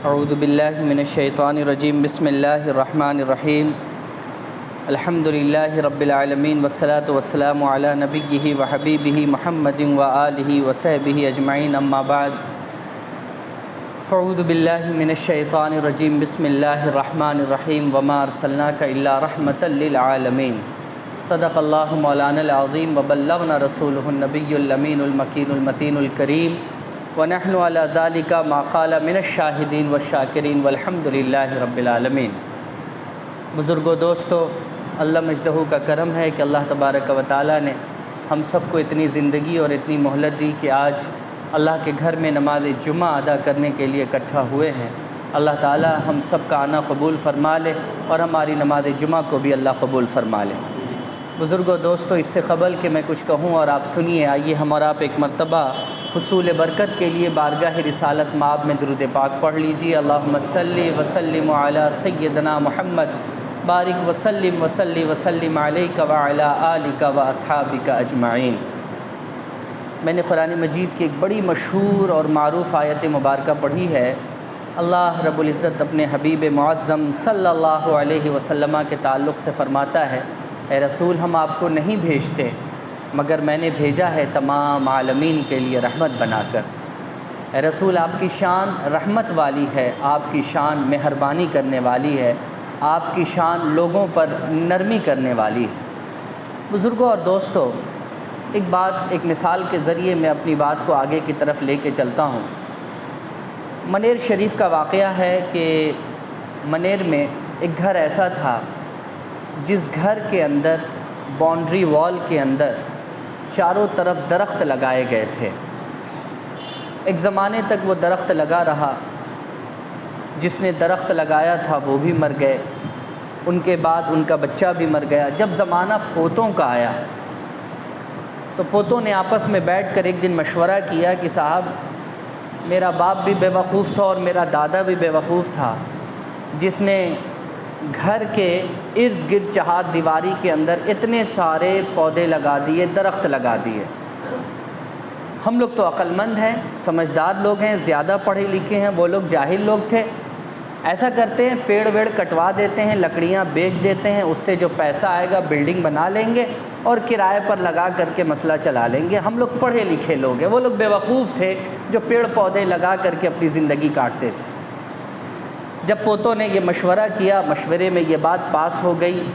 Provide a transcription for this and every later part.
اعوذ باللہ من الشیطان الرجیم بسم اللہ الرحمن الرحیم الحمدللہ رب العالمین والصلاة والسلام علی نبیہ وحبیبہ محمد وآلہ وصحبہ اجمعین اما بعد فاعوذ باللہ من الشیطان الرجیم بسم اللہ الرحمن الرحیم وما ارسلناک الا رحمتا للعالمین صدق اللہ مولانا العظیم وبلغنا رسولہ النبی الامین المکین المتین الکریم ونحن علی ذالک ما قال من الشاہدین والشاکرین والحمد للہ رب العالمین۔ بزرگوں دوستو، اللہ مجدہ کا کرم ہے کہ اللہ تبارک و تعالیٰ نے ہم سب کو اتنی زندگی اور اتنی مہلت دی کہ آج اللہ کے گھر میں نماز جمعہ ادا کرنے کے لیے اکٹھا ہوئے ہیں۔ اللہ تعالیٰ ہم سب کا آنا قبول فرما لے اور ہماری نماز جمعہ کو بھی اللہ قبول فرما لے۔ بزرگوں دوستو، اس سے قبل کہ میں کچھ کہوں اور آپ سنیے، آئیے ہم اور آپ ایک مرتبہ حصول برکت کے لیے بارگاہ رسالت مآب میں درود پاک پڑھ لیجیے۔ اللہم صلی وسلم علی سیدنا محمد بارک وسلم وسلم علیک وعلی آلک واصحابک اجمعین۔ میں نے قرآن مجید کی ایک بڑی مشہور اور معروف آیت مبارکہ پڑھی ہے۔ اللہ رب العزت اپنے حبیب معظم صلی اللہ علیہ وسلم کے تعلق سے فرماتا ہے، اے رسول، ہم آپ کو نہیں بھیجتے مگر میں نے بھیجا ہے تمام عالمین کے لیے رحمت بنا کر۔ اے رسول، آپ کی شان رحمت والی ہے، آپ کی شان مہربانی کرنے والی ہے، آپ کی شان لوگوں پر نرمی کرنے والی ہے۔ بزرگوں اور دوستو، ایک مثال کے ذریعے میں اپنی بات کو آگے کی طرف لے کے چلتا ہوں۔ منیر شریف کا واقعہ ہے کہ منیر میں ایک گھر ایسا تھا جس گھر کے اندر باؤنڈری وال کے اندر چاروں طرف درخت لگائے گئے تھے۔ ایک زمانے تک وہ درخت لگا رہا، جس نے درخت لگایا تھا وہ بھی مر گئے، ان کے بعد ان کا بچہ بھی مر گیا۔ جب زمانہ پوتوں کا آیا تو پوتوں نے آپس میں بیٹھ کر ایک دن مشورہ کیا کہ صاحب، میرا باپ بھی بے وقوف تھا اور میرا دادا بھی بے وقوف تھا، جس نے گھر کے ارد گرد چہار دیواری کے اندر اتنے سارے پودے لگا دیے، درخت لگا دیے۔ ہم لوگ تو عقل مند ہیں، سمجھدار لوگ ہیں، زیادہ پڑھے لکھے ہیں، وہ لوگ جاہل لوگ تھے۔ ایسا کرتے ہیں، پیڑ ویڑ کٹوا دیتے ہیں، لکڑیاں بیچ دیتے ہیں، اس سے جو پیسہ آئے گا بلڈنگ بنا لیں گے اور کرائے پر لگا کر کے مسئلہ چلا لیں گے۔ ہم لوگ پڑھے لکھے لوگ ہیں، وہ لوگ بے وقوف تھے جو پیڑ پودے لگا کر کے اپنی زندگی کاٹتے تھے۔ جب پوتوں نے یہ مشورہ کیا، مشورے میں یہ بات پاس ہو گئی،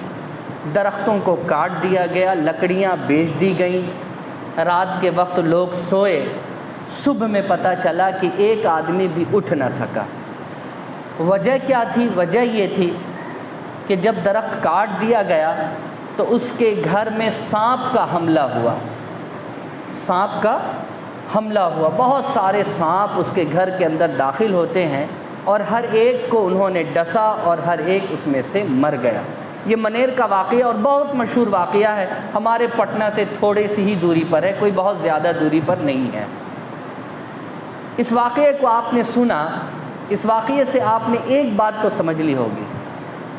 درختوں کو کاٹ دیا گیا، لکڑیاں بیچ دی گئیں۔ رات کے وقت لوگ سوئے، صبح میں پتہ چلا کہ ایک آدمی بھی اٹھ نہ سکا۔ وجہ کیا تھی؟ وجہ یہ تھی کہ جب درخت کاٹ دیا گیا تو اس کے گھر میں سانپ کا حملہ ہوا۔ سانپ کا حملہ ہوا، بہت سارے سانپ اس کے گھر کے اندر داخل ہوتے ہیں اور ہر ایک کو انہوں نے ڈسا اور ہر ایک اس میں سے مر گیا۔ یہ منیر کا واقعہ اور بہت مشہور واقعہ ہے، ہمارے پٹنہ سے تھوڑے سی ہی دوری پر ہے، کوئی بہت زیادہ دوری پر نہیں ہے۔ اس واقعے کو آپ نے سنا، اس واقعے سے آپ نے ایک بات تو سمجھ لی ہوگی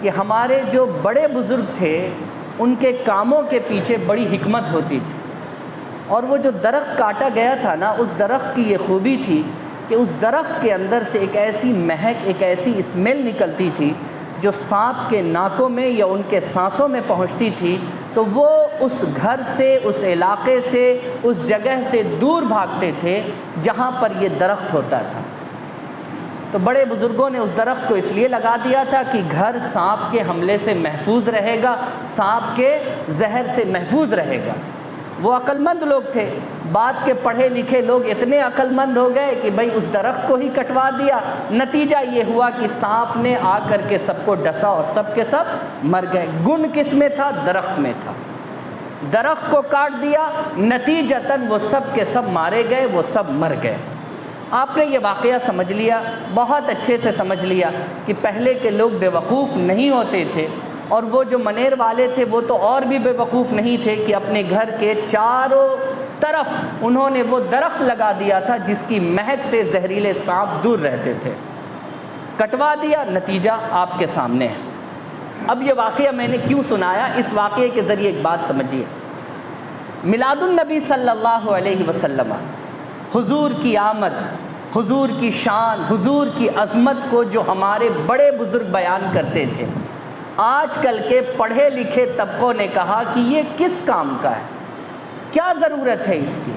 کہ ہمارے جو بڑے بزرگ تھے ان کے کاموں کے پیچھے بڑی حکمت ہوتی تھی۔ اور وہ جو درخت کاٹا گیا تھا نا، اس درخت کی یہ خوبی تھی کہ اس درخت کے اندر سے ایک ایسی مہک، ایک ایسی اسمیل نکلتی تھی جو سانپ کے ناکوں میں یا ان کے سانسوں میں پہنچتی تھی تو وہ اس گھر سے، اس علاقے سے، اس جگہ سے دور بھاگتے تھے جہاں پر یہ درخت ہوتا تھا۔ تو بڑے بزرگوں نے اس درخت کو اس لیے لگا دیا تھا کہ گھر سانپ کے حملے سے محفوظ رہے گا، سانپ کے زہر سے محفوظ رہے گا۔ وہ عقل مند لوگ تھے، بعد کے پڑھے لکھے لوگ اتنے عقل مند ہو گئے کہ بھئی اس درخت کو ہی کٹوا دیا۔ نتیجہ یہ ہوا کہ سانپ نے آ کر کے سب کو ڈسا اور سب کے سب مر گئے۔ گن کس میں تھا؟ درخت میں تھا۔ درخت کو کاٹ دیا، نتیجتاً وہ سب کے سب مارے گئے، وہ سب مر گئے۔ آپ نے یہ واقعہ سمجھ لیا، بہت اچھے سے سمجھ لیا کہ پہلے کے لوگ بے وقوف نہیں ہوتے تھے، اور وہ جو منیر والے تھے وہ تو اور بھی بے وقوف نہیں تھے کہ اپنے گھر کے چاروں طرف انہوں نے وہ درخت لگا دیا تھا جس کی مہک سے زہریلے سانپ دور رہتے تھے۔ کٹوا دیا، نتیجہ آپ کے سامنے ہے۔ اب یہ واقعہ میں نے کیوں سنایا؟ اس واقعے کے ذریعے ایک بات سمجھیے۔ میلاد النبی صلی اللہ علیہ وسلم، حضور کی آمد حضور کی شان، حضور کی عظمت کو جو ہمارے بڑے بزرگ بیان کرتے تھے، آج کل کے پڑھے لکھے طبقوں نے کہا کہ یہ کس کام کا ہے، کیا ضرورت ہے اس کی،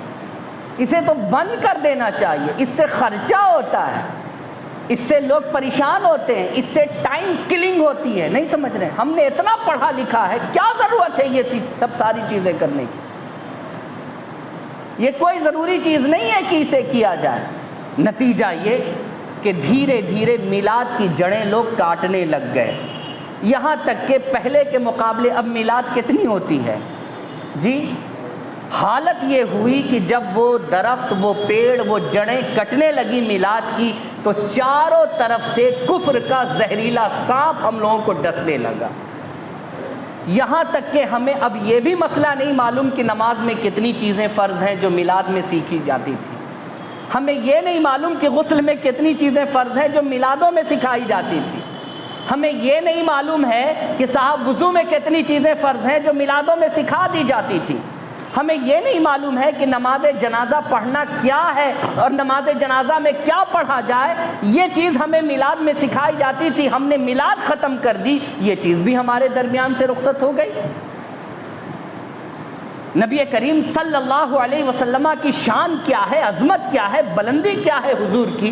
اسے تو بند کر دینا چاہیے، اس سے خرچہ ہوتا ہے، اس سے لوگ پریشان ہوتے ہیں، اس سے ٹائم کلنگ ہوتی ہے، نہیں سمجھ رہے، ہم نے اتنا پڑھا لکھا ہے، کیا ضرورت ہے یہ سب ساری چیزیں کرنے کی، یہ کوئی ضروری چیز نہیں ہے کہ اسے کیا جائے۔ نتیجہ یہ کہ دھیرے دھیرے میلاد کی جڑیں لوگ کاٹنے لگ گئے، یہاں تک کہ پہلے کے مقابلے اب میلاد کتنی ہوتی ہے جی؟ حالت یہ ہوئی کہ جب وہ درخت، وہ پیڑ، وہ جڑیں کٹنے لگی میلاد کی، تو چاروں طرف سے کفر کا زہریلا سانپ ہم لوگوں کو ڈسنے لگا، یہاں تک کہ ہمیں اب یہ بھی مسئلہ نہیں معلوم کہ نماز میں کتنی چیزیں فرض ہیں جو میلاد میں سیکھی جاتی تھی، ہمیں یہ نہیں معلوم کہ غسل میں کتنی چیزیں فرض ہیں جو میلادوں میں سکھائی جاتی تھی، ہمیں یہ نہیں معلوم ہے کہ صاحب وضو میں کتنی چیزیں فرض ہیں جو میلادوں میں سکھا دی جاتی تھی، ہمیں یہ نہیں معلوم ہے کہ نماز جنازہ پڑھنا کیا ہے اور نماز جنازہ میں کیا پڑھا جائے، یہ چیز ہمیں میلاد میں سکھائی جاتی تھی، ہم نے میلاد ختم کر دی، یہ چیز بھی ہمارے درمیان سے رخصت ہو گئی۔ نبی کریم صلی اللہ علیہ وسلم کی شان کیا ہے، عظمت کیا ہے، بلندی کیا ہے حضور کی،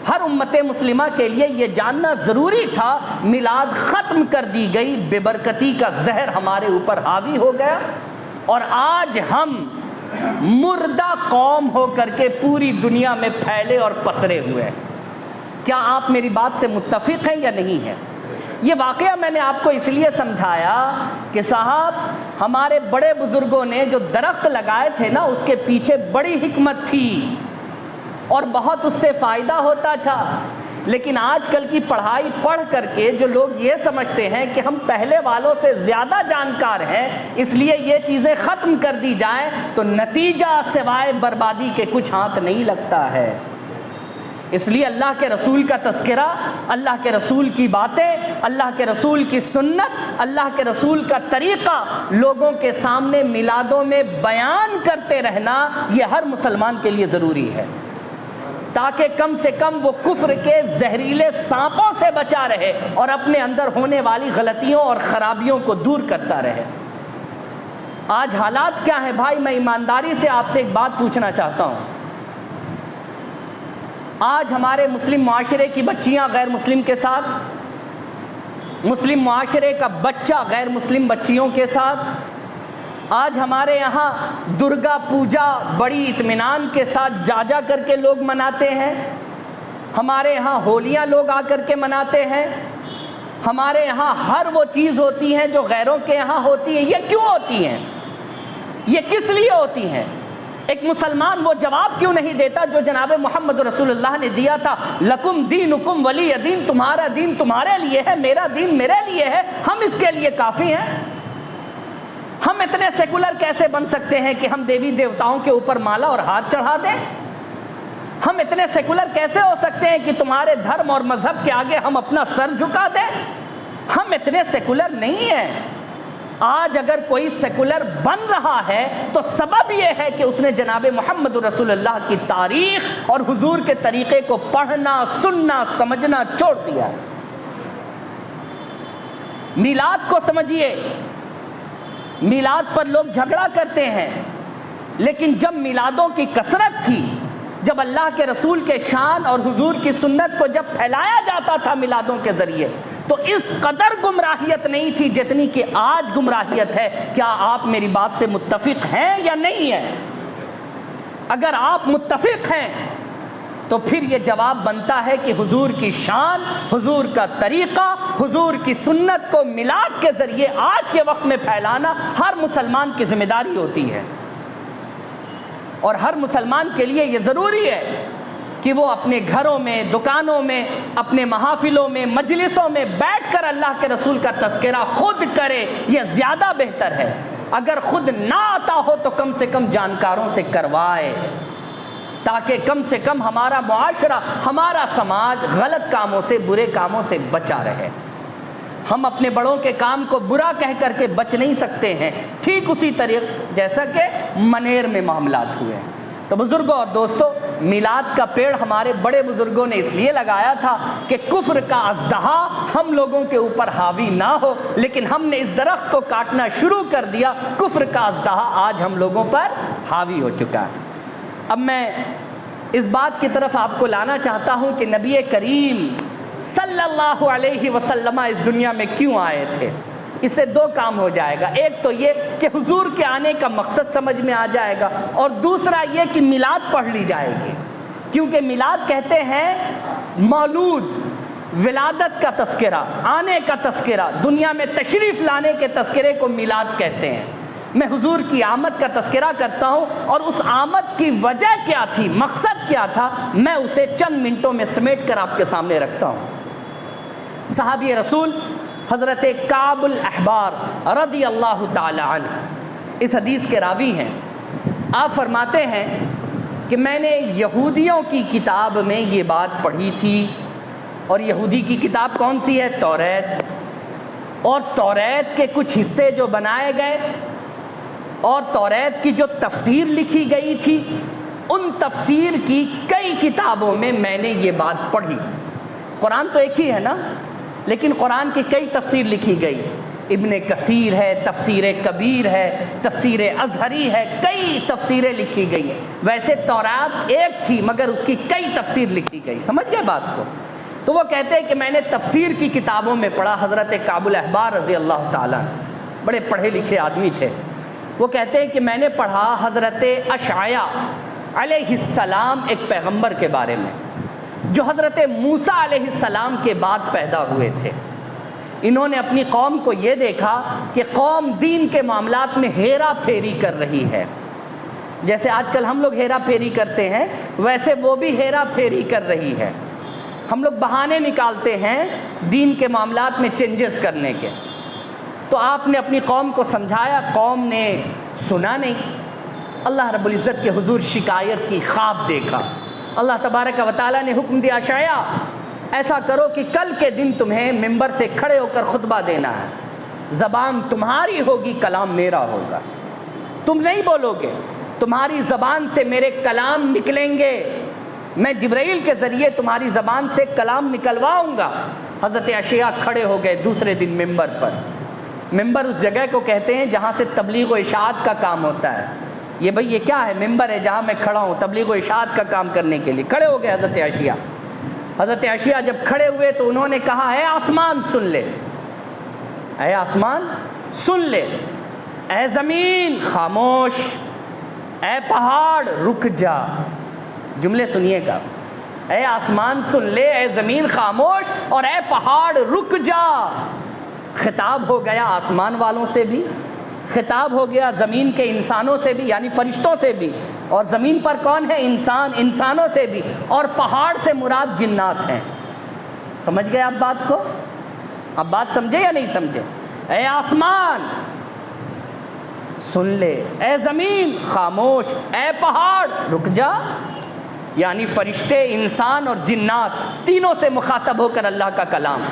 ہر امت مسلمہ کے لیے یہ جاننا ضروری تھا۔ میلاد ختم کر دی گئی، بے برکتی کا زہر ہمارے اوپر حاوی ہو گیا، اور آج ہم مردہ قوم ہو کر کے پوری دنیا میں پھیلے اور پسرے ہوئے ہیں۔ کیا آپ میری بات سے متفق ہیں یا نہیں ہیں؟ یہ واقعہ میں نے آپ کو اس لیے سمجھایا کہ صاحب ہمارے بڑے بزرگوں نے جو درخت لگائے تھے نا، اس کے پیچھے بڑی حکمت تھی اور بہت اس سے فائدہ ہوتا تھا، لیکن آج کل کی پڑھائی پڑھ کر کے جو لوگ یہ سمجھتے ہیں کہ ہم پہلے والوں سے زیادہ جانکار ہیں، اس لیے یہ چیزیں ختم کر دی جائیں، تو نتیجہ سوائے بربادی کے کچھ ہاتھ نہیں لگتا ہے۔ اس لیے اللہ کے رسول کا تذکرہ، اللہ کے رسول کی باتیں، اللہ کے رسول کی سنت، اللہ کے رسول کا طریقہ لوگوں کے سامنے میلادوں میں بیان کرتے رہنا، یہ ہر مسلمان کے لیے ضروری ہے، تاکہ کم سے کم وہ کفر کے زہریلے سانپوں سے بچا رہے اور اپنے اندر ہونے والی غلطیوں اور خرابیوں کو دور کرتا رہے۔ آج حالات کیا ہیں بھائی؟ میں ایمانداری سے آپ سے ایک بات پوچھنا چاہتا ہوں۔ آج ہمارے مسلم معاشرے کی بچیاں غیر مسلم کے ساتھ، مسلم معاشرے کا بچہ غیر مسلم بچیوں کے ساتھ، آج ہمارے یہاں درگا پوجا بڑی اطمینان کے ساتھ جا کر کے لوگ مناتے ہیں، ہمارے یہاں ہولیاں لوگ آ کر کے مناتے ہیں، ہمارے یہاں ہر وہ چیز ہوتی ہے جو غیروں کے یہاں ہوتی ہے۔ یہ کیوں ہوتی ہیں؟ یہ کس لیے ہوتی ہیں؟ ایک مسلمان وہ جواب کیوں نہیں دیتا جو جناب محمد رسول اللہ نے دیا تھا، لکم دینکم ولی دین، تمہارا دین تمہارے لیے ہے، میرا دین میرے لیے ہے، ہم اس کے لیے کافی ہیں۔ ہم اتنے سیکولر کیسے بن سکتے ہیں کہ ہم دیوی دیوتاؤں کے اوپر مالا اور ہار چڑھا دیں؟ ہم اتنے سیکولر کیسے ہو سکتے ہیں کہ تمہارے دھرم اور مذہب کے آگے ہم اپنا سر جھکا دیں؟ ہم اتنے سیکولر نہیں ہیں۔ آج اگر کوئی سیکولر بن رہا ہے تو سبب یہ ہے کہ اس نے جناب محمد رسول اللہ کی تاریخ اور حضور کے طریقے کو پڑھنا، سننا، سمجھنا چھوڑ دیا۔ میلاد کو سمجھیے، میلاد پر لوگ جھگڑا کرتے ہیں، لیکن جب میلادوں کی کثرت تھی، جب اللہ کے رسول کے شان اور حضور کی سنت کو جب پھیلایا جاتا تھا میلادوں کے ذریعے، تو اس قدر گمراہیت نہیں تھی جتنی کہ آج گمراہیت ہے۔ کیا آپ میری بات سے متفق ہیں یا نہیں ہیں؟ اگر آپ متفق ہیں تو پھر یہ جواب بنتا ہے کہ حضور کی شان، حضور کا طریقہ، حضور کی سنت کو میلاد کے ذریعے آج کے وقت میں پھیلانا ہر مسلمان کی ذمہ داری ہوتی ہے، اور ہر مسلمان کے لیے یہ ضروری ہے کہ وہ اپنے گھروں میں، دکانوں میں، اپنے محافلوں میں، مجلسوں میں بیٹھ کر اللہ کے رسول کا تذکرہ خود کرے، یہ زیادہ بہتر ہے۔ اگر خود نہ آتا ہو تو کم سے کم جانکاروں سے کروائے، تاکہ کم سے کم ہمارا معاشرہ، ہمارا سماج غلط کاموں سے، برے کاموں سے بچا رہے۔ ہم اپنے بڑوں کے کام کو برا کہہ کر کے بچ نہیں سکتے ہیں، ٹھیک اسی طریقے جیسا کہ منیر میں معاملات ہوئے۔ تو بزرگوں اور دوستوں، میلاد کا پیڑ ہمارے بڑے بزرگوں نے اس لیے لگایا تھا کہ کفر کا اژدہا ہم لوگوں کے اوپر حاوی نہ ہو، لیکن ہم نے اس درخت کو کاٹنا شروع کر دیا، کفر کا اژدہا آج ہم لوگوں پر حاوی ہو چکا ہے۔ اب میں اس بات کی طرف آپ کو لانا چاہتا ہوں کہ نبی کریم صلی اللہ علیہ وسلم اس دنیا میں کیوں آئے تھے۔ اس سے دو کام ہو جائے گا، ایک تو یہ کہ حضور کے آنے کا مقصد سمجھ میں آ جائے گا، اور دوسرا یہ کہ میلاد پڑھ لی جائے گی، کیونکہ میلاد کہتے ہیں مولود، ولادت کا تذکرہ، آنے کا تذکرہ، دنیا میں تشریف لانے کے تذکرے کو میلاد کہتے ہیں۔ میں حضور کی آمد کا تذکرہ کرتا ہوں، اور اس آمد کی وجہ کیا تھی، مقصد کیا تھا، میں اسے چند منٹوں میں سمیٹ کر آپ کے سامنے رکھتا ہوں۔ صحابی رسول حضرت کعب الاحبار رضی اللہ تعالی عنہ اس حدیث کے راوی ہیں۔ آپ فرماتے ہیں کہ میں نے یہودیوں کی کتاب میں یہ بات پڑھی تھی، اور یہودی کی کتاب کون سی ہے؟ توریت۔ اور توریت کے کچھ حصے جو بنائے گئے اور توریت کی جو تفسیر لکھی گئی تھی، ان تفسیر کی کئی کتابوں میں نے یہ بات پڑھی۔ قرآن تو ایک ہی ہے نا، لیکن قرآن کی کئی تفسیر لکھی گئی، ابن کثیر ہے، تفسیر کبیر ہے، تفسیر ازہری ہے، کئی تفسیریں لکھی گئی ہیں۔ ویسے تورات ایک تھی مگر اس کی کئی تفسیر لکھی گئی، سمجھ گئے بات کو؟ تو وہ کہتے ہیں کہ میں نے تفسیر کی کتابوں میں پڑھا۔ حضرت کعب الاحبار رضی اللہ تعالیٰ بڑے پڑھے لکھے آدمی تھے۔ وہ کہتے ہیں کہ میں نے پڑھا حضرت اشعیا علیہ السلام ایک پیغمبر کے بارے میں جو حضرت موسیٰ علیہ السلام کے بعد پیدا ہوئے تھے۔ انہوں نے اپنی قوم کو یہ دیکھا کہ قوم دین کے معاملات میں ہیرا پھیری کر رہی ہے، جیسے آج کل ہم لوگ ہیرا پھیری کرتے ہیں، ویسے وہ بھی ہیرا پھیری کر رہی ہے۔ ہم لوگ بہانے نکالتے ہیں دین کے معاملات میں چینجز کرنے کے۔ تو آپ نے اپنی قوم کو سمجھایا، قوم نے سنا نہیں۔ اللہ رب العزت کے حضور شکایت کی، خواب دیکھا۔ اللہ تبارک و تعالیٰ نے حکم دیا، اشعیا ایسا کرو کہ کل کے دن تمہیں ممبر سے کھڑے ہو کر خطبہ دینا ہے، زبان تمہاری ہوگی، کلام میرا ہوگا، تم نہیں بولو گے، تمہاری زبان سے میرے کلام نکلیں گے، میں جبرائیل کے ذریعے تمہاری زبان سے کلام نکلواؤں گا۔ حضرت اشعیا کھڑے ہو گئے دوسرے دن ممبر پر۔ ممبر اس جگہ کو کہتے ہیں جہاں سے تبلیغ و اشاعت کا کام ہوتا ہے۔ یہ بھئی یہ کیا ہے؟ ممبر ہے جہاں میں کھڑا ہوں تبلیغ و اشاعت کا کام کرنے کے لیے۔ کھڑے ہو گئے حضرت اشعیا۔ حضرت اشعیا جب کھڑے ہوئے تو انہوں نے کہا، اے آسمان سن لے، اے آسمان سن لے، اے زمین خاموش، اے پہاڑ رک جا۔ جملے سنیے گا، اے آسمان سن لے، اے زمین خاموش، اور اے پہاڑ رک جا۔ خطاب ہو گیا آسمان والوں سے بھی، خطاب ہو گیا زمین کے انسانوں سے بھی، یعنی فرشتوں سے بھی، اور زمین پر کون ہے؟ انسان، انسانوں سے بھی، اور پہاڑ سے مراد جنات ہیں۔ سمجھ گئے آپ بات کو؟ اب بات سمجھے یا نہیں سمجھے؟ اے آسمان سن لے، اے زمین خاموش، اے پہاڑ رک جا، یعنی فرشتے، انسان اور جنات تینوں سے مخاطب ہو کر اللہ کا کلام۔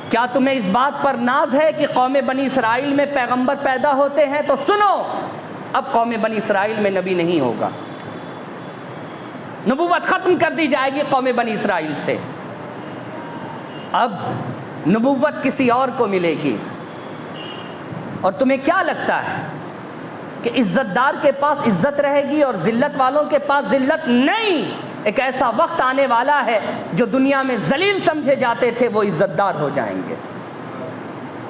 کیا تمہیں اس بات پر ناز ہے کہ قوم بنی اسرائیل میں پیغمبر پیدا ہوتے ہیں؟ تو سنو، اب قوم بنی اسرائیل میں نبی نہیں ہوگا، نبوت ختم کر دی جائے گی قوم بنی اسرائیل سے، اب نبوت کسی اور کو ملے گی۔ اور تمہیں کیا لگتا ہے کہ عزت دار کے پاس عزت رہے گی اور ذلت والوں کے پاس ذلت؟ نہیں، ایک ایسا وقت آنے والا ہے جو دنیا میں ذلیل سمجھے جاتے تھے وہ عزت دار ہو جائیں گے۔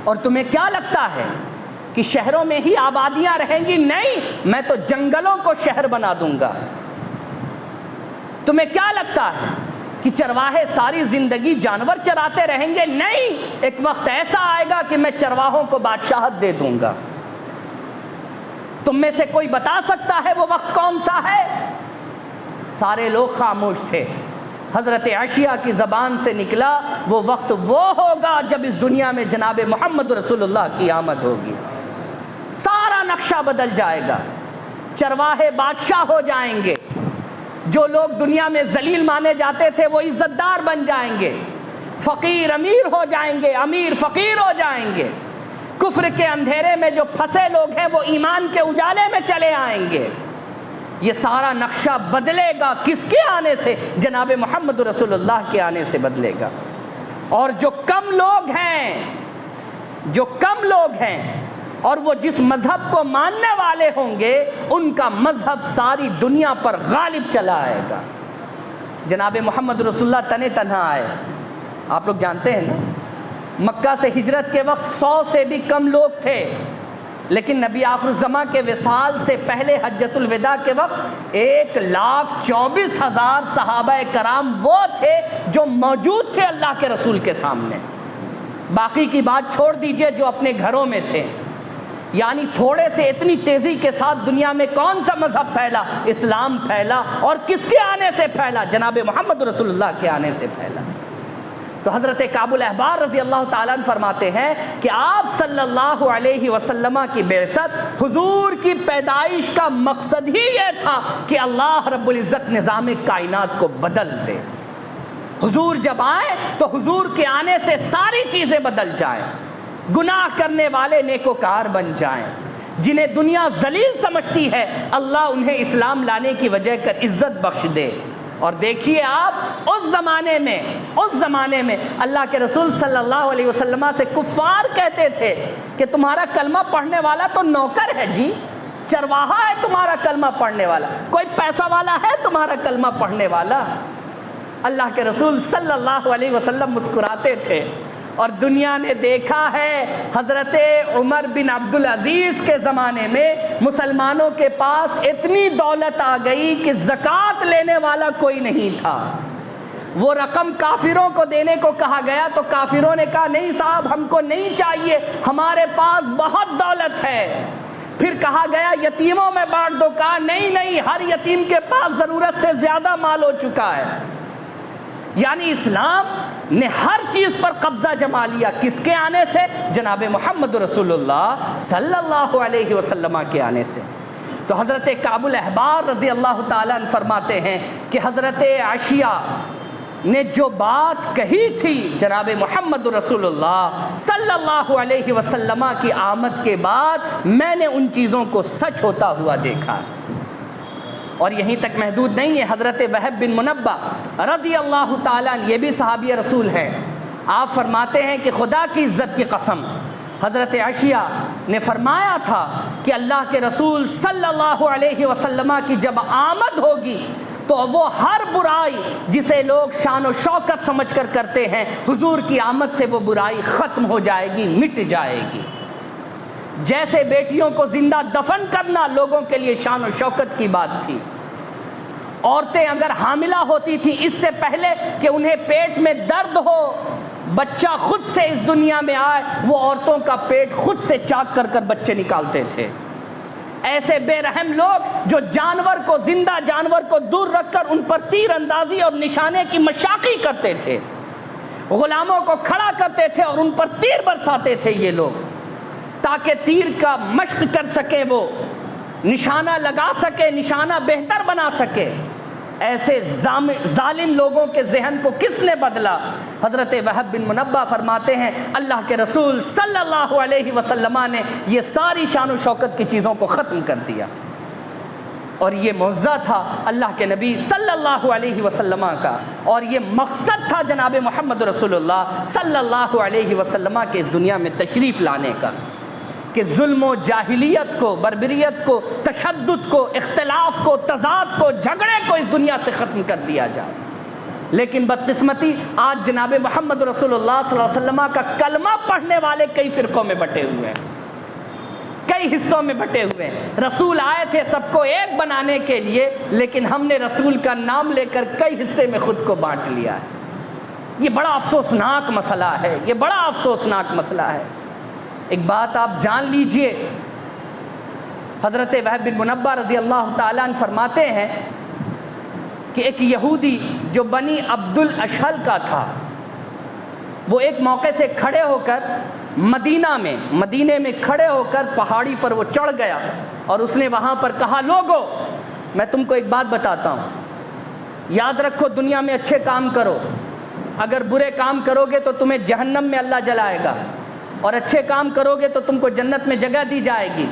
اور تمہیں کیا لگتا ہے کہ شہروں میں ہی آبادیاں رہیں گی؟ نہیں، میں تو جنگلوں کو شہر بنا دوں گا۔ تمہیں کیا لگتا ہے کہ چرواہے ساری زندگی جانور چراتے رہیں گے؟ نہیں، ایک وقت ایسا آئے گا کہ میں چرواہوں کو بادشاہت دے دوں گا۔ تم میں سے کوئی بتا سکتا ہے وہ وقت کون سا ہے؟ سارے لوگ خاموش تھے۔ حضرت اشعیا کی زبان سے نکلا، وہ وقت وہ ہوگا جب اس دنیا میں جناب محمد رسول اللہ کی آمد ہوگی، سارا نقشہ بدل جائے گا، چرواہے بادشاہ ہو جائیں گے، جو لوگ دنیا میں ذلیل مانے جاتے تھے وہ عزت دار بن جائیں گے، فقیر امیر ہو جائیں گے، امیر فقیر ہو جائیں گے، کفر کے اندھیرے میں جو پھنسے لوگ ہیں وہ ایمان کے اجالے میں چلے آئیں گے۔ یہ سارا نقشہ بدلے گا کس کے آنے سے؟ جناب محمد رسول اللہ کے آنے سے بدلے گا۔ اور جو کم لوگ ہیں اور وہ جس مذہب کو ماننے والے ہوں گے، ان کا مذہب ساری دنیا پر غالب چلا آئے گا۔ جناب محمد رسول اللہ تنے تنہا آئے، آپ لوگ جانتے ہیں نا، مکہ سے ہجرت کے وقت 100 سے بھی کم لوگ تھے، لیکن نبی آخر الزمان کے وصال سے پہلے حجۃ الوداع کے وقت 1,24,000 صحابہ کرام وہ تھے جو موجود تھے اللہ کے رسول کے سامنے۔ باقی کی بات چھوڑ دیجئے جو اپنے گھروں میں تھے، یعنی تھوڑے سے اتنی تیزی کے ساتھ دنیا میں کون سا مذہب پھیلا؟ اسلام پھیلا، اور کس کے آنے سے پھیلا؟ جناب محمد رسول اللہ کے آنے سے پھیلا۔ تو حضرت کعب الاحبار رضی اللہ تعالیٰ عنہ فرماتے ہیں کہ آپ صلی اللہ علیہ وسلم کی بعثت، حضور کی پیدائش کا مقصد ہی یہ تھا کہ اللہ رب العزت نظام کائنات کو بدل دے۔ حضور جب آئے تو حضور کے آنے سے ساری چیزیں بدل جائیں، گناہ کرنے والے نیکوکار بن جائیں، جنہیں دنیا ذلیل سمجھتی ہے اللہ انہیں اسلام لانے کی وجہ کر عزت بخش دے۔ اور دیکھیے آپ اس زمانے میں اللہ کے رسول صلی اللہ علیہ وسلم سے کفار کہتے تھے کہ تمہارا کلمہ پڑھنے والا تو نوکر ہے جی، چرواہا ہے تمہارا کلمہ پڑھنے والا، کوئی پیسہ والا ہے تمہارا کلمہ پڑھنے والا؟ اللہ کے رسول صلی اللہ علیہ وسلم مسکراتے تھے۔ اور دنیا نے دیکھا ہے حضرت عمر بن عبدالعزیز کے زمانے میں مسلمانوں کے پاس اتنی دولت آ گئی کہ زکوٰۃ لینے والا کوئی نہیں تھا۔ وہ رقم کافروں کو دینے کو کہا گیا تو کافروں نے کہا نہیں صاحب ہم کو نہیں چاہیے، ہمارے پاس بہت دولت ہے۔ پھر کہا گیا یتیموں میں بانٹ دو، کہا نہیں ہر یتیم کے پاس ضرورت سے زیادہ مال ہو چکا ہے۔ یعنی اسلام نے ہر چیز پر قبضہ جما لیا، کس کے آنے سے؟ جناب محمد رسول اللہ صلی اللہ علیہ وسلم کے آنے سے۔ تو حضرت کعب الاحبار رضی اللہ تعالیٰ عنہ فرماتے ہیں کہ حضرت عائشہ نے جو بات کہی تھی جناب محمد رسول اللہ صلی اللہ علیہ وسلم کی آمد کے بعد میں نے ان چیزوں کو سچ ہوتا ہوا دیکھا۔ اور یہیں تک محدود نہیں ہے، حضرت وہب بن منبہ رضی اللہ تعالیٰ عنہ یہ بھی صحابی رسول ہیں، آپ فرماتے ہیں کہ خدا کی عزت کی قسم حضرت عائشہ نے فرمایا تھا کہ اللہ کے رسول صلی اللہ علیہ وسلم کی جب آمد ہوگی تو وہ ہر برائی جسے لوگ شان و شوکت سمجھ کر کرتے ہیں، حضور کی آمد سے وہ برائی ختم ہو جائے گی، مٹ جائے گی۔ جیسے بیٹیوں کو زندہ دفن کرنا لوگوں کے لیے شان و شوکت کی بات تھی، عورتیں اگر حاملہ ہوتی تھیں اس سے پہلے کہ انہیں پیٹ میں درد ہو، بچہ خود سے اس دنیا میں آئے، وہ عورتوں کا پیٹ خود سے چاک کر کر بچے نکالتے تھے۔ ایسے بے رحم لوگ جو زندہ جانور کو دور رکھ کر ان پر تیر اندازی اور نشانے کی مشاقی کرتے تھے، غلاموں کو کھڑا کرتے تھے اور ان پر تیر برساتے تھے یہ لوگ، تاکہ تیر کا مشق کر سکے، وہ نشانہ لگا سکے، نشانہ بہتر بنا سکے۔ ایسے ظالم لوگوں کے ذہن کو کس نے بدلا؟ حضرت وہب بن منبہ فرماتے ہیں اللہ کے رسول صلی اللہ علیہ وسلم نے یہ ساری شان و شوکت کی چیزوں کو ختم کر دیا، اور یہ معجزہ تھا اللہ کے نبی صلی اللہ علیہ وسلم کا، اور یہ مقصد تھا جناب محمد رسول اللہ صلی اللہ علیہ وسلم کے اس دنیا میں تشریف لانے کا، کہ ظلم و جاہلیت کو، بربریت کو، تشدد کو، اختلاف کو، تضاد کو، جھگڑے کو اس دنیا سے ختم کر دیا جائے۔ لیکن بدقسمتی آج جناب محمد رسول اللہ صلی اللہ علیہ وسلم کا کلمہ پڑھنے والے کئی فرقوں میں بٹے ہوئے ہیں، کئی حصوں میں بٹے ہوئے ہیں۔ رسول آئے تھے سب کو ایک بنانے کے لیے، لیکن ہم نے رسول کا نام لے کر کئی حصے میں خود کو بانٹ لیا ہے۔ یہ بڑا افسوسناک مسئلہ ہے، یہ بڑا افسوسناک مسئلہ ہے۔ ایک بات آپ جان لیجئے، حضرت وہب بن منبہ رضی اللہ تعالیٰ عنہ فرماتے ہیں کہ ایک یہودی جو بنی عبد الاشہل کا تھا، وہ ایک موقع سے کھڑے ہو کر مدینے میں کھڑے ہو کر پہاڑی پر وہ چڑھ گیا، اور اس نے وہاں پر کہا لوگو میں تم کو ایک بات بتاتا ہوں، یاد رکھو دنیا میں اچھے کام کرو، اگر برے کام کرو گے تو تمہیں جہنم میں اللہ جلائے گا، اور اچھے کام کرو گے تو تم کو جنت میں جگہ دی جائے گی۔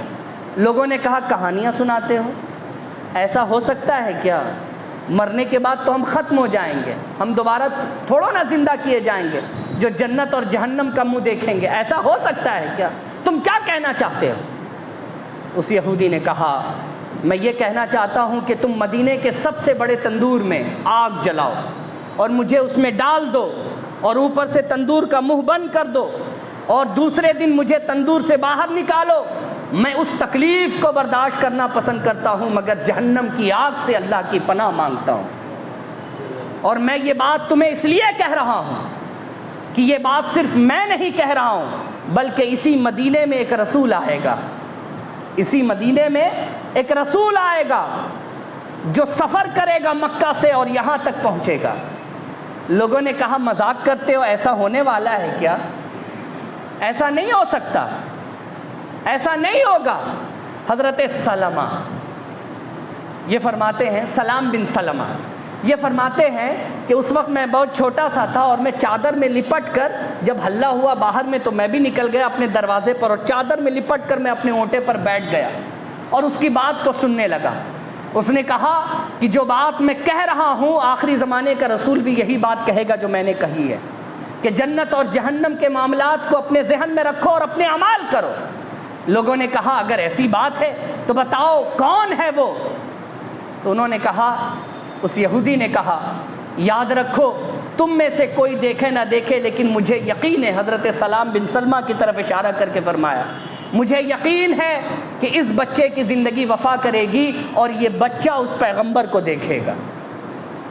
لوگوں نے کہا کہانیاں سناتے ہو، ایسا ہو سکتا ہے کیا؟ مرنے کے بعد تو ہم ختم ہو جائیں گے، ہم دوبارہ تھوڑا نہ زندہ کیے جائیں گے جو جنت اور جہنم کا منہ دیکھیں گے، ایسا ہو سکتا ہے کیا؟ تم کیا کہنا چاہتے ہو؟ اس یہودی نے کہا میں یہ کہنا چاہتا ہوں کہ تم مدینے کے سب سے بڑے تندور میں آگ جلاؤ اور مجھے اس میں ڈال دو اور اوپر سے تندور کا منہ بند کر دو اور دوسرے دن مجھے تندور سے باہر نکالو، میں اس تکلیف کو برداشت کرنا پسند کرتا ہوں مگر جہنم کی آگ سے اللہ کی پناہ مانگتا ہوں۔ اور میں یہ بات تمہیں اس لیے کہہ رہا ہوں کہ یہ بات صرف میں نہیں کہہ رہا ہوں بلکہ اسی مدینے میں ایک رسول آئے گا، اسی مدینے میں ایک رسول آئے گا جو سفر کرے گا مکہ سے اور یہاں تک پہنچے گا۔ لوگوں نے کہا مذاق کرتے ہو، ایسا ہونے والا ہے کیا؟ ایسا نہیں ہو سکتا، ایسا نہیں ہوگا۔ حضرت سلمہ یہ فرماتے ہیں، سلام بن سلمہ یہ فرماتے ہیں کہ اس وقت میں بہت چھوٹا سا تھا اور میں چادر میں لپٹ کر، جب ہلہ ہوا باہر میں تو میں بھی نکل گیا اپنے دروازے پر اور چادر میں لپٹ کر میں اپنے اونٹے پر بیٹھ گیا اور اس کی بات کو سننے لگا۔ اس نے کہا کہ جو بات میں کہہ رہا ہوں آخری زمانے کا رسول بھی یہی بات کہے گا جو میں نے کہی ہے کہ جنت اور جہنم کے معاملات کو اپنے ذہن میں رکھو اور اپنے اعمال کرو۔ لوگوں نے کہا اگر ایسی بات ہے تو بتاؤ کون ہے وہ؟ تو انہوں نے کہا، اس یہودی نے کہا یاد رکھو تم میں سے کوئی دیکھے نہ دیکھے لیکن مجھے یقین ہے، حضرت سلام بن سلمہ کی طرف اشارہ کر کے فرمایا مجھے یقین ہے کہ اس بچے کی زندگی وفا کرے گی اور یہ بچہ اس پیغمبر کو دیکھے گا،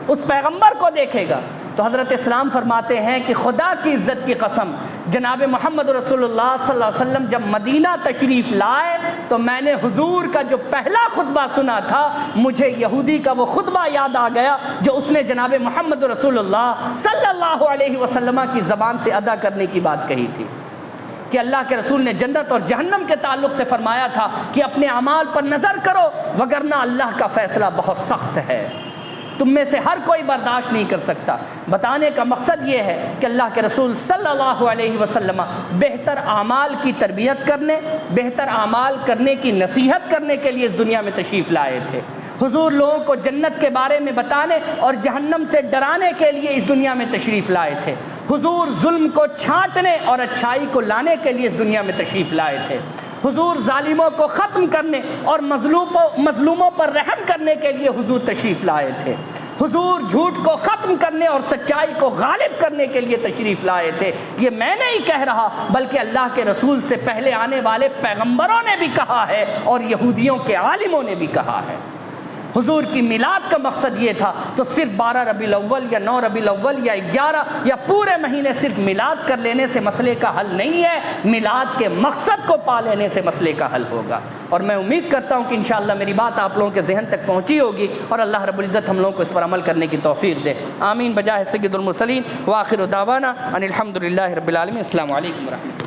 اس پیغمبر کو دیکھے گا۔ تو حضرت اسلام فرماتے ہیں کہ خدا کی عزت کی قسم جناب محمد رسول اللہ صلی اللہ علیہ وسلم جب مدینہ تشریف لائے تو میں نے حضور کا جو پہلا خطبہ سنا تھا مجھے یہودی کا وہ خطبہ یاد آ گیا جو اس نے جناب محمد رسول اللہ صلی اللہ علیہ وسلم کی زبان سے ادا کرنے کی بات کہی تھی کہ اللہ کے رسول نے جنت اور جہنم کے تعلق سے فرمایا تھا کہ اپنے اعمال پر نظر کرو وگرنہ اللہ کا فیصلہ بہت سخت ہے، تم میں سے ہر کوئی برداشت نہیں کر سکتا۔ بتانے کا مقصد یہ ہے کہ اللہ کے رسول صلی اللہ علیہ وسلم بہتر اعمال کی تربیت کرنے، بہتر اعمال کرنے کی نصیحت کرنے کے لیے اس دنیا میں تشریف لائے تھے۔ حضور لوگوں کو جنت کے بارے میں بتانے اور جہنم سے ڈرانے کے لیے اس دنیا میں تشریف لائے تھے۔ حضور ظلم کو چھانٹنے اور اچھائی کو لانے کے لیے اس دنیا میں تشریف لائے تھے۔ حضور ظالموں کو ختم کرنے اور مظلوموں پر رحم کرنے کے لیے حضور تشریف لائے تھے۔ حضور جھوٹ کو ختم کرنے اور سچائی کو غالب کرنے کے لیے تشریف لائے تھے۔ یہ میں نہیں کہہ رہا بلکہ اللہ کے رسول سے پہلے آنے والے پیغمبروں نے بھی کہا ہے اور یہودیوں کے عالموں نے بھی کہا ہے۔ حضور کی میلاد کا مقصد یہ تھا، تو صرف 12 ربیع الاول یا 9 ربیع الاول یا 11 یا پورے مہینے صرف میلاد کر لینے سے مسئلے کا حل نہیں ہے، میلاد کے مقصد کو پا لینے سے مسئلے کا حل ہوگا۔ اور میں امید کرتا ہوں کہ انشاءاللہ میری بات آپ لوگوں کے ذہن تک پہنچی ہوگی اور اللہ رب العزت ہم لوگوں کو اس پر عمل کرنے کی توفیق دے۔ آمین بجاہ سید المرسلین وآخر دعوانا ان الحمدللہ رب العالمین۔ السلام علیکم ورحمۃ اللہ۔